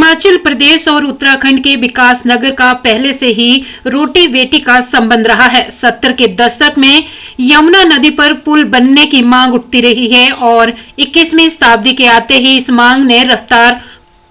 हिमाचल प्रदेश और उत्तराखंड के विकास नगर का पहले से ही रोटी बेटी का संबंध रहा है। 70 के दशक में यमुना नदी पर पुल बनने की मांग उठती रही है और 21वीं शताब्दी के आते ही इस मांग ने रफ्तार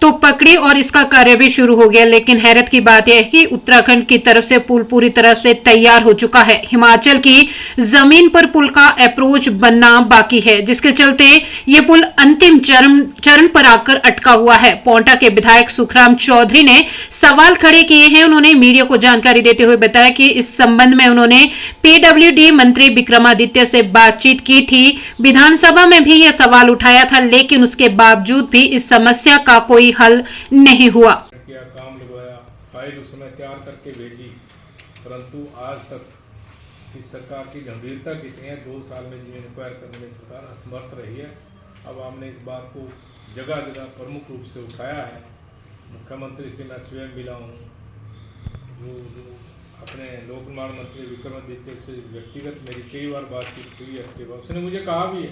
तो पकड़ी और इसका कार्य भी शुरू हो गया। लेकिन हैरत की बात यह है कि उत्तराखंड की तरफ से पुल पूरी तरह से तैयार हो चुका है। हिमाचल की जमीन पर पुल का अप्रोच बनना बाकी है, जिसके चलते ये पुल अंतिम चरण पर आकर अटका हुआ है। पोंटा के विधायक सुखराम चौधरी ने सवाल खड़े किए हैं। उन्होंने मीडिया को जानकारी देते हुए बताया कि इस संबंध में उन्होंने पीडब्ल्यूडी मंत्री विक्रमादित्य से बातचीत की थी। विधानसभा में भी यह सवाल उठाया था, लेकिन उसके बावजूद भी इस समस्या का कोई हल नहीं हुआ। काम लगवाया, फाइल उस समय तैयार करके भेजी, परंतु आज तक इस सरकार की गंभीरता कितनी है। 2 साल में जमीन एक्वायर करने में सरकार असमर्थ रही है। अब हमने इस बात को जगह जगह प्रमुख रूप से उठाया है। मुख्यमंत्री से मैं स्वयं मिला हूँ, जो अपने लोक निर्माण मंत्री विक्रमादित्य से व्यक्तिगत मेरी कई बार बातचीत हुई है। इसके बाद उसने मुझे कहा भी है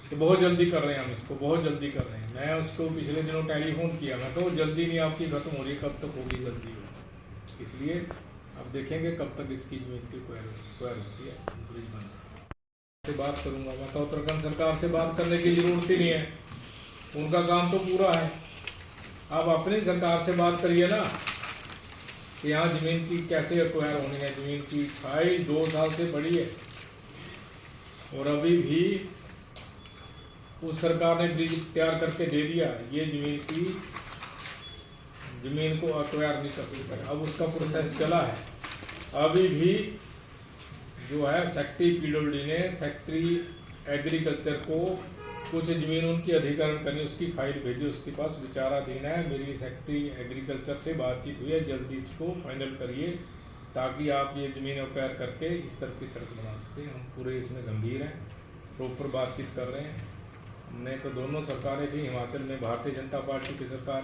कि बहुत जल्दी कर रहे हैं, हम इसको बहुत जल्दी कर रहे हैं। मैं उसको पिछले दिनों टेलीफोन किया, मैं तो जल्दी नहीं आपकी खत्म हो रही, कब तक होगी, जल्दी हो। इसलिए अब देखेंगे कब तक इसकी जमीन की क्वायर होती है। ब्रिज बन से बात करूंगा मैं, तो उत्तराखंड सरकार से बात करने की जरूरत ही नहीं है, उनका काम तो पूरा है। आप अपनी सरकार से बात करिए ना कि यहाँ जमीन की कैसे एक्वायर होनी है। जमीन की फाइल 2 साल से पड़ी है और अभी भी उस सरकार ने ब्रिज तैयार करके दे दिया। ये जमीन को एक्वायर नहीं कर सकता। अब उसका प्रोसेस चला है। अभी भी जो है सेक्रेटरी पीडब्ल्यूडी ने सेक्रेटरी एग्रीकल्चर को कुछ जमीन उनकी अधिग्रहण करनी, उसकी फाइल भेजी, उसके पास विचाराधीन है। मेरी सेक्रेटरी एग्रीकल्चर से बातचीत हुई है, जल्दी इसको फाइनल करिए ताकि आप ये ज़मीन एक्वायर करके इस तरफ की सड़क बना सकें। हम पूरे इसमें गंभीर हैं, प्रॉपर बातचीत कर रहे हैं। हमने तो दोनों सरकारें थी, हिमाचल में भारतीय जनता पार्टी की सरकार